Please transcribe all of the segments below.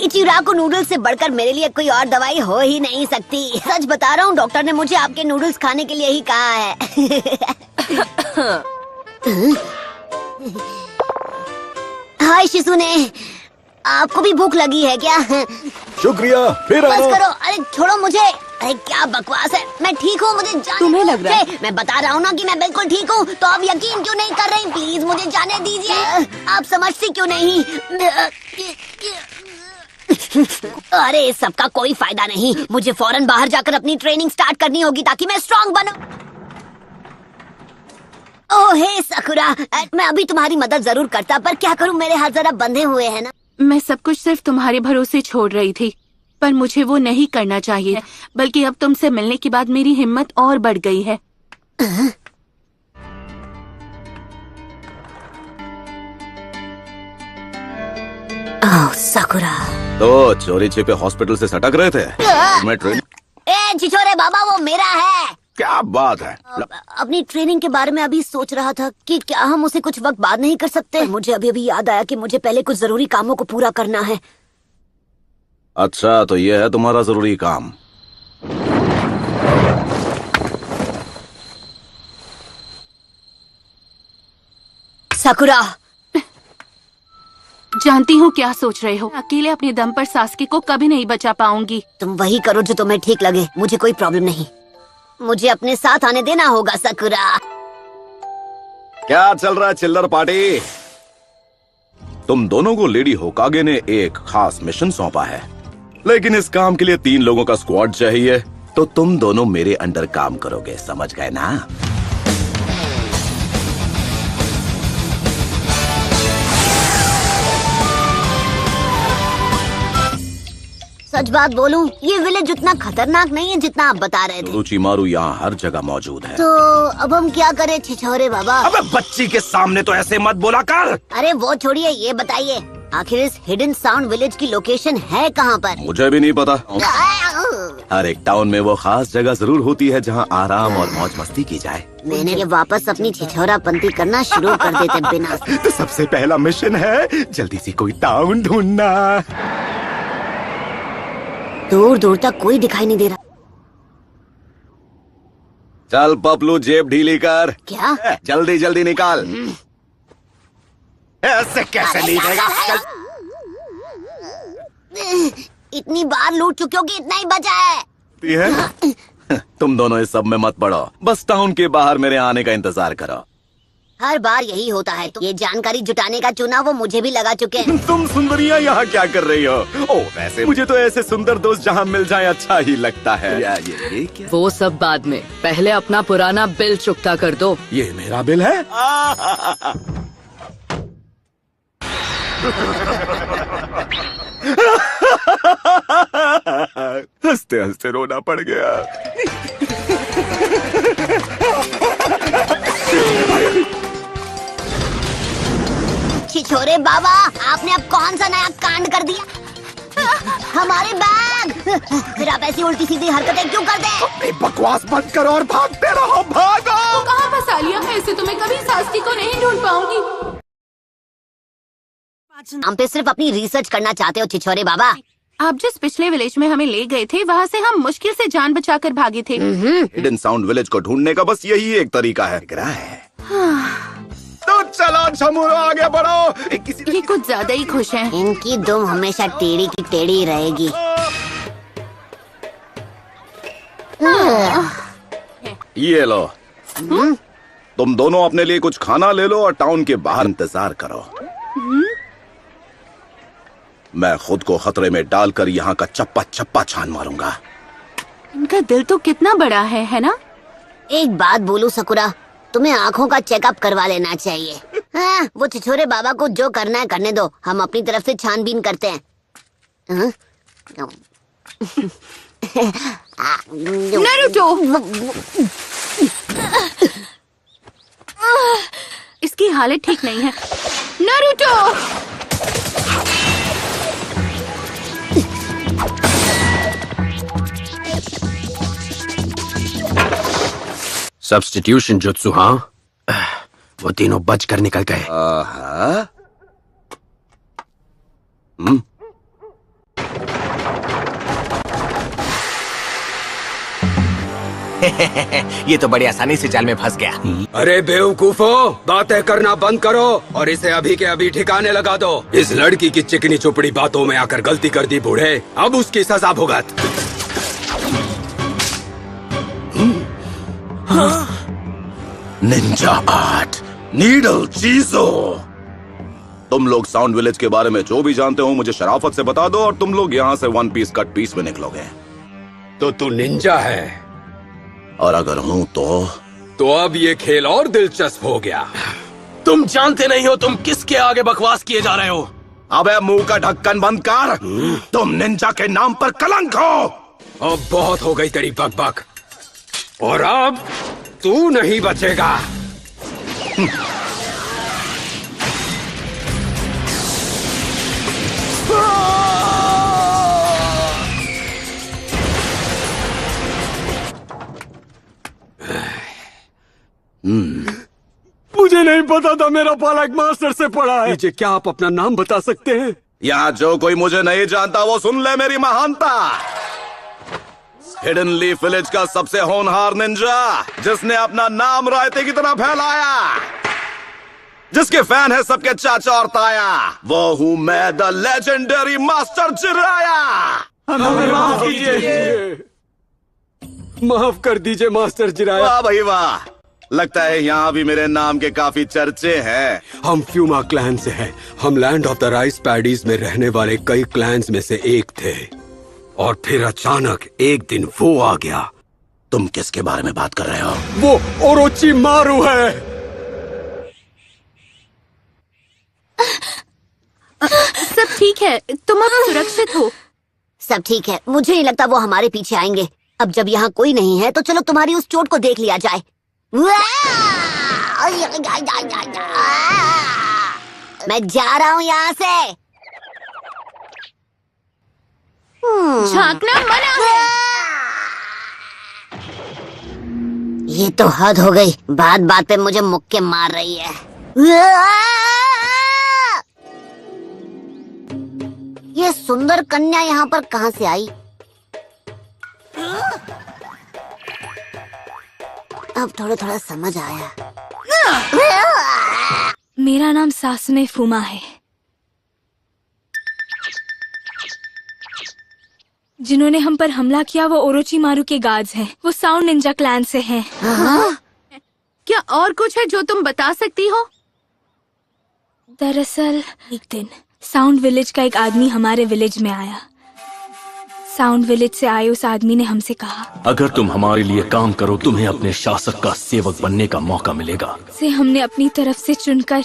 इचिराको noodles से बढ़कर मेरे लिए कोई और दवाई हो ही नहीं सकती। सच बता रहा हूँ, डॉक्टर ने मुझे आपके नूडल्स खाने के लिए ही कहा है। हाय शिसुने, आपको भी भूख लगी है क्या? शुक्रिया, फिर बस आना। करो, अरे छोड़ो मुझे। अरे क्या बकवास है, मैं ठीक हूँ, मुझे जाने तुम्हें लग रहा है? मैं बता रहा हूँ ना कि मैं बिल्कुल ठीक हूँ, तो आप यकीन क्यों नहीं कर रही? प्लीज मुझे जाने दीजिए। आप समझती क्यों नहीं? अरे सबका कोई फायदा नहीं, मुझे फौरन बाहर जाकर अपनी ट्रेनिंग स्टार्ट करनी होगी ताकि मैं स्ट्रांग बनूं। ओह हे सकुरा, मैं अभी तुम्हारी मदद जरूर करता, पर क्या करूं, मेरे हाथ जरा बंधे हुए हैं ना। मैं सब कुछ सिर्फ तुम्हारे भरोसे छोड़ रही थी, पर मुझे वो नहीं करना चाहिए, बल्कि अब तुमसे मिलने के बाद मेरी हिम्मत और बढ़ गई है। ओह सकुरा। तो चोरी छिपे हॉस्पिटल से सटक रहे थे। मैं ट्रेन ए छिछोरे बाबा, वो मेरा है। क्या बात है? अपनी ट्रेनिंग के बारे में अभी सोच रहा था कि क्या हम उसे कुछ वक्त बाद नहीं कर सकते। मुझे अभी अभी याद आया कि मुझे पहले कुछ जरूरी कामों को पूरा करना है। अच्छा, तो ये है तुम्हारा जरूरी काम। सकुरा, जानती हूँ क्या सोच रहे हो। अकेले अपने दम पर सास्की को कभी नहीं बचा पाऊंगी। तुम वही करो जो तुम्हें ठीक लगे, मुझे कोई प्रॉब्लम नहीं। मुझे अपने साथ आने देना होगा सकुरा। क्या चल रहा है चिल्लर पार्टी? तुम दोनों को लेडी होकागे ने एक खास मिशन सौंपा है, लेकिन इस काम के लिए 3 लोगों का स्क्वाड चाहिए। तो तुम दोनों मेरे अंडर काम करोगे, समझ गए ना? सच बात बोलूं, ये विलेज उतना खतरनाक नहीं है जितना आप बता रहे थे। रुचिमारू यहाँ हर जगह मौजूद है। तो अब हम क्या करें छिछोरे बाबा? अबे बच्ची के सामने तो ऐसे मत बोला कर। अरे वो छोड़िए, ये बताइए आखिर इस हिडन साउंड विलेज की लोकेशन है कहाँ पर? मुझे भी नहीं पता। हर एक टाउन में वो खास जगह जरूर होती है जहाँ आराम और मौज मस्ती की जाए। मैंने ये वापस अपनी छिछोरापंती करना शुरू कर देते बिना। तो सबसे पहला मिशन है जल्दी से कोई टाउन ढूंढना। दूर दूर तक कोई दिखाई नहीं दे रहा। चल पपलू, जेब ढीली कर। क्या? जल्दी जल्दी निकाल। ऐसे कैसे नहीं देगा? इतनी बार लूट चुके हो कि इतना ही बचा है। तुम दोनों इस सब में मत पड़ो, बस टाउन के बाहर मेरे आने का इंतजार करो। हर बार यही होता है। तो ये जानकारी जुटाने का चुनाव वो मुझे भी लगा चुके हैं। तुम सुंदरियां यहाँ क्या कर रही हो? ओ वैसे मुझे तो ऐसे सुंदर दोस्त जहाँ मिल जाए अच्छा ही लगता है। ये क्या? वो सब बाद में, पहले अपना पुराना बिल चुकता कर दो। ये मेरा बिल है? हंसते हंसते रोना पड़ गया। छिछोरे बाबा, आपने अब कौन सा नया कांड कर दिया? हमारे बैग! फिर आप ऐसी उल्टी सीधी हरकतें क्यों करते हैं? बकवास बंद करो और भागते रहो, भागो! कहाँ फंसा लिया? ऐसे तो मैं कभी सास्की को नहीं ढूंढ पाऊंगी। हम पे सिर्फ अपनी रिसर्च करना चाहते हो छिछोरे बाबा। आप जिस पिछले विलेज में हमें ले गए थे, वहाँ से हम मुश्किल से जान बचाकर भागे थे। हिडन साउंड विलेज को ढूंढने का बस यही एक तरीका है। तो चलो छमुरो, आगे बढ़ो। ये कुछ ज्यादा ही खुश हैं। इनकी दुम हमेशा टेढ़ी की टेढ़ी रहेगी। ये लो। तुम दोनों अपने लिए कुछ खाना ले लो और टाउन के बाहर इंतजार करो। मैं खुद को खतरे में डालकर यहाँ का चप्पा चप्पा छान मारूंगा। इनका दिल तो कितना बड़ा है ना? एक बात बोलूं सकुरा, तुम्हें आँखों का चेकअप करवा लेना चाहिए। हाँ, वो छिछोरे बाबा को जो करना है करने दो, हम अपनी तरफ से छानबीन करते हैं। नारुतो! इसकी हालत ठीक नहीं है। नारुतो! सब्स्टिट्यूशन जुत्सु, हाँ? वो तीनों बचकर निकल गए। आहा। ये तो बड़ी आसानी से जाल में फंस गया। अरे बेवकूफो, बातें करना बंद करो और इसे अभी के अभी ठिकाने लगा दो। इस लड़की की चिकनी चुपड़ी बातों में आकर गलती कर दी बूढ़े, अब उसकी सजा भुगत। निंजा आर्ट, नीडल चीजो। तुम लोग साउंड विलेज के बारे में जो भी जानते हो मुझे शराफत से बता दो और तुम लोग यहाँ से वन पीस कट पीस में निकलोगे। तो तू निंजा है और अगर हूँ तो अब ये खेल और दिलचस्प हो गया। तुम जानते नहीं हो तुम किसके आगे बकवास किए जा रहे हो। अबे मुंह का ढक्कन बंद कर। तुम निंजा के नाम पर कलंक हो। अब बहुत हो गई तेरी बकबक, और अब तू नहीं बचेगा। मुझे नहीं पता था मेरा पाला एक मास्टर से पढ़ा है। मुझे क्या आप अपना नाम बता सकते हैं? यहाँ जो कोई मुझे नहीं जानता वो सुन ले मेरी महानता। हिडन लीफ विलेज का सबसे होनहार निंजा, जिसने अपना नाम रायते की तरह फैलाया, जिसके फैन है सबके चाचा और ताया, वो हूँ मैं, द लेजेंडरी मास्टर जिराया। हमें माफ कीजिए। माफ कर दीजिए मास्टर जिराया। वाह भाई वाह, लगता है यहाँ भी मेरे नाम के काफी चर्चे हैं। हम फ्यूमा क्लैन से हैं। हम land of the rice paddies में रहने वाले कई क्लैंस में से एक थे, और फिर अचानक एक दिन वो आ गया। तुम किसके बारे में बात कर रहे हो? वो ओरोची मारू है। सब ठीक है, तुम अब सुरक्षित हो। सब ठीक है, मुझे नहीं लगता वो हमारे पीछे आएंगे। अब जब यहाँ कोई नहीं है तो चलो तुम्हारी उस चोट को देख लिया जाए। मैं जा रहा हूँ यहाँ से। झांकना मना है। ये तो हद हो गई, बात बात पे मुझे मुक्के मार रही है। ये सुंदर कन्या यहाँ पर कहाँ से आई? अब थोड़ा थोड़ा समझ आया। मेरा नाम सासुने फुमा है। जिन्होंने हम पर हमला किया वो ओरोची मारू के गार्ड्स हैं। वो साउंड निंजा क्लैन से हैं। क्या और कुछ है जो तुम बता सकती हो? दरअसल एक दिन साउंड विलेज का एक आदमी हमारे विलेज में आया। साउंड विलेज से आए उस आदमी ने हमसे कहा, अगर तुम हमारे लिए काम करो तुम्हें अपने शासक का सेवक बनने का मौका मिलेगा। से हमने अपनी तरफ से चुनकर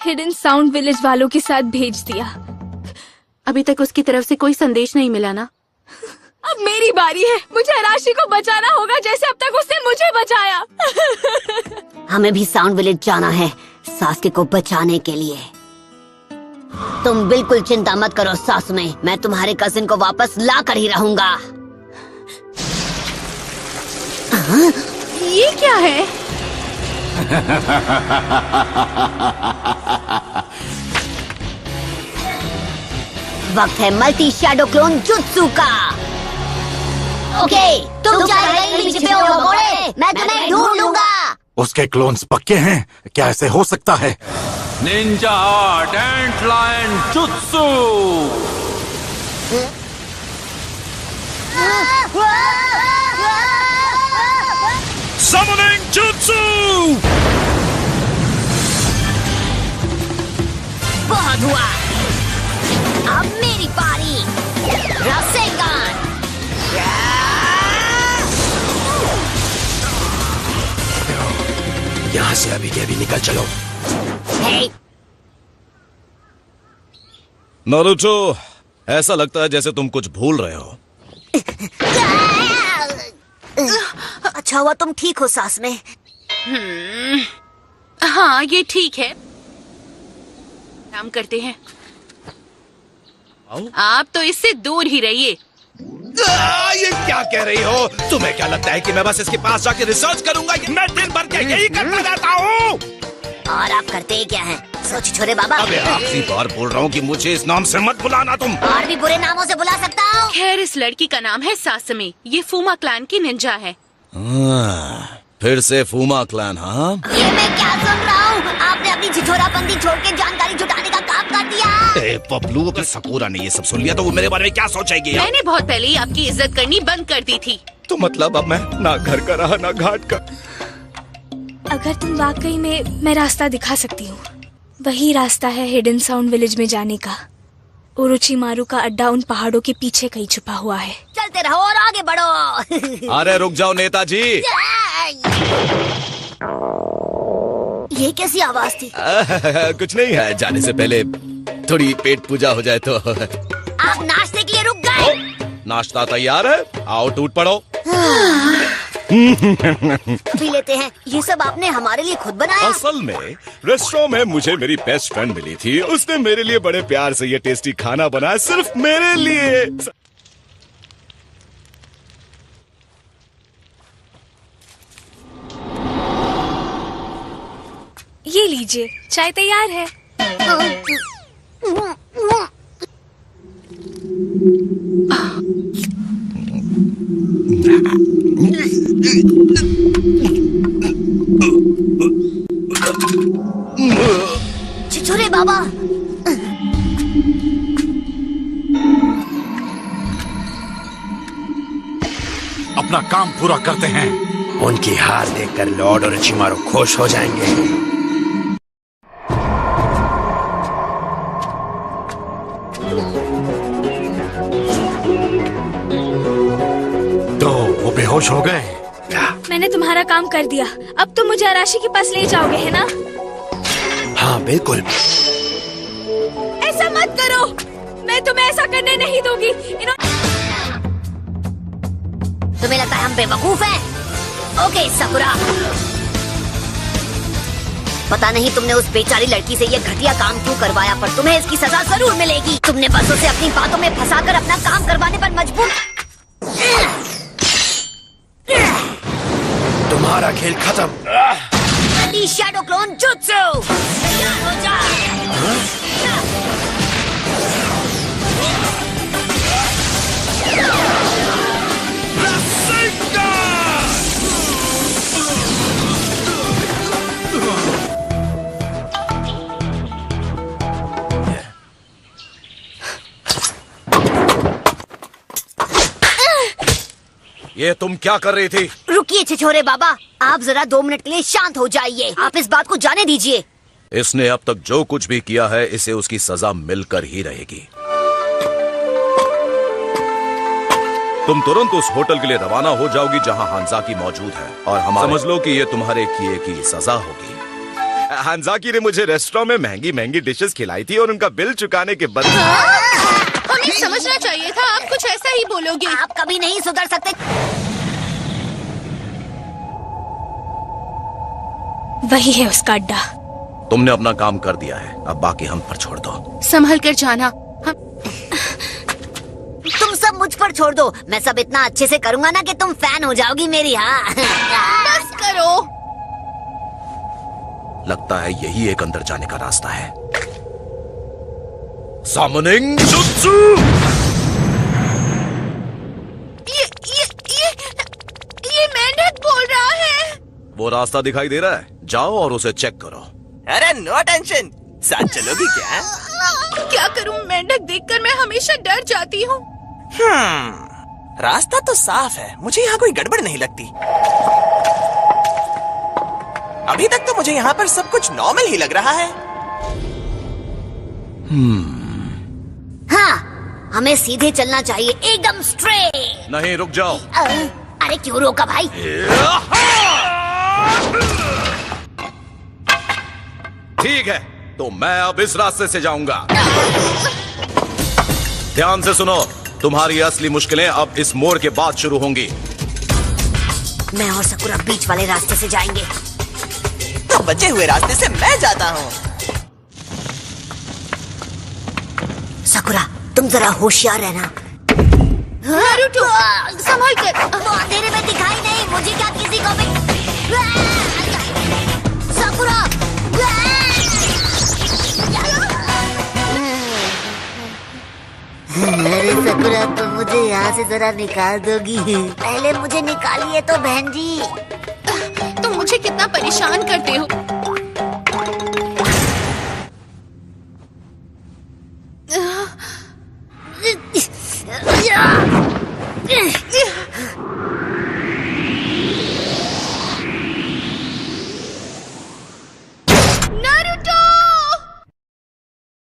हिडन साउंड विलेज वालों के साथ भेज दिया। अभी तक उसकी तरफ से कोई संदेश नहीं मिला ना? अब मेरी बारी है। मुझे अराशी को बचाना होगा जैसे अब तक उसने मुझे बचाया। हमें भी साउंड विलेज जाना है सासके को बचाने के लिए। तुम बिल्कुल चिंता मत करो सासुने, मैं तुम्हारे कजिन को वापस ला कर ही रहूंगा। ये क्या है? वक्त है मल्टी शैडो क्लोन जुत्सु का। ओके, तुम चाहे कहीं भी छिपे हो भगोड़े, मैं तुम्हें ढूंढ लूंगा। उसके क्लोन्स पक्के हैं? क्या ऐसे हो सकता है? निंजा आर्ट एंट लायन जुत्सु। Summoning Jutsu! बहुत हुआ, अब मेरी बारी। रासेंगान। यहाँ से अभी के अभी निकल चलो। हे, नारुतो, ऐसा लगता है जैसे तुम कुछ भूल रहे हो। अच्छा हुआ तुम ठीक हो सास में। हाँ, ये ठीक है। काम करते हैं। आप तो इससे दूर ही रहिए। ये क्या कह रही हो? तुम्हें क्या लगता है कि मैं बस इसके पास जाके रिसर्च करूंगा? मैं दिन भर क्या यही करता रहता हूँ? और आप करते ही क्या हैं? सोच छोरे बाबा। अबे आखिरी बार बोल रहा हूँ कि मुझे इस नाम से मत बुलाना तुम। और भी बुरे नामों से बुला सकता हूँ। खैर, इस लड़की का नाम है सासमी। ये फूमा क्लैन की निंजा है। फिर से फूमा क्लैन, हाँ? ये मैं क्या सुन रहा हूँ? आपने अपनी छिछोराबंदी छोड़ के जानकारी जुटाने का काम कर दिया। ए पपलू, अगर सकूरा ने ये सब सुन लिया तो वो मेरे बारे में क्या सोचेगी? मैंने बहुत पहले ही आपकी इज्जत करनी बंद कर दी थी। तो मतलब अब मैं ना घर का रहा ना घाट का। अगर तुम वाकई में, मैं रास्ता दिखा सकती हूँ। वही रास्ता है हिडन साउंड विलेज में जाने का। ओरोचिमारू का अड्डा उन पहाड़ों के पीछे कहीं छुपा हुआ है। चलते रहो और आगे बढ़ो। अरे रुक जाओ नेताजी। ये कैसी आवाज थी? कुछ नहीं है, जाने से पहले थोड़ी पेट पूजा हो जाए तो। आप नाश्ते के लिए रुक गए? नाश्ता तैयार है, आओ टूट पड़ो। पी लेते हैं। ये सब आपने हमारे लिए खुद बनाया? असल में रेस्टोरेंट में मुझे मेरी बेस्ट फ्रेंड मिली थी। उसने मेरे लिए बड़े प्यार से ये टेस्टी खाना बनाया, सिर्फ मेरे लिए। ये लीजिए, चाय तैयार है। छिछोरे बाबा। अपना काम पूरा करते हैं। उनकी हार देखकर लॉर्ड ओरोचिमारू खुश हो जाएंगे। तो वो बेहोश हो गए। मैंने तुम्हारा काम कर दिया। अब तुम मुझे अराशी के पास ले जाओगे, है ना? हाँ बिल्कुल। ऐसा मत करो, मैं तुम्हें ऐसा करने नहीं दूंगी। तुम्हें लगता है हम बेवकूफ हैं? ओके साकुरा, पता नहीं तुमने उस बेचारी लड़की से ये घटिया काम क्यों करवाया, पर तुम्हें इसकी सजा जरूर मिलेगी। तुमने बस उसे अपनी बातों में फंसाकर अपना काम करवाने पर मजबूर। तुम्हारा खेल खत्म। शैडो क्लोन जुत्सु तैयार हो जा। ये तुम क्या कर रही थी? रुकिए छिछोरे बाबा, आप जरा 2 मिनट के लिए शांत हो जाइए। आप इस बात को जाने दीजिए। इसने अब तक जो कुछ भी किया है, इसे उसकी सजा मिलकर ही रहेगी। तुम तुरंत उस होटल के लिए रवाना हो जाओगी जहां हांजाकी मौजूद है, और हम समझ लो कि ये तुम्हारे किए की सजा होगी। हांजाकी ने मुझे रेस्टोरेंट में महंगी महंगी डिशेस खिलाई थी और उनका बिल चुकाने के बदले हमें समझना चाहिए था, आप कुछ ऐसा ही बोलोगे। आप कभी नहीं सुधर सकते। वही है उसका अड्डा। तुमने अपना काम कर दिया है, अब बाकी हम पर छोड़ दो। संभल कर जाना। तुम सब मुझ पर छोड़ दो, मैं सब इतना अच्छे से करूंगा ना कि तुम फैन हो जाओगी मेरी। हाँ बस करो। लगता है यही एक अंदर जाने का रास्ता है। Summoning Jutsu! ये मेंढक बोल रहा है। वो रास्ता दिखाई दे रहा है, जाओ और उसे चेक करो। अरे नो टेंशन, साथ चलोगी क्या? क्या करूं, मेंढक देखकर मैं हमेशा डर जाती हूँ। रास्ता तो साफ है, मुझे यहाँ कोई गड़बड़ नहीं लगती। अभी तक तो मुझे यहाँ पर सब कुछ नॉर्मल ही लग रहा है। हाँ, हमें सीधे चलना चाहिए, एकदम स्ट्रेट। नहीं, रुक जाओ। अरे क्यों रोका भाई? ठीक है, तो मैं अब इस रास्ते से जाऊंगा। ध्यान से सुनो, तुम्हारी असली मुश्किलें अब इस मोड़ के बाद शुरू होंगी। मैं और साकुरा बीच वाले रास्ते से जाएंगे। तो बचे हुए रास्ते से मैं जाता हूँ। साकुरा, तुम जरा होशियार रहना। नारुतो, संभल कर। वो अंधेरे में दिखाई नहीं, मुझे क्या किसी को भी। साकुरा! सकुरा, तुम मुझे यहाँ से जरा निकाल दोगी? पहले मुझे निकालिए तो बहन जी। तुम मुझे कितना परेशान करते हो।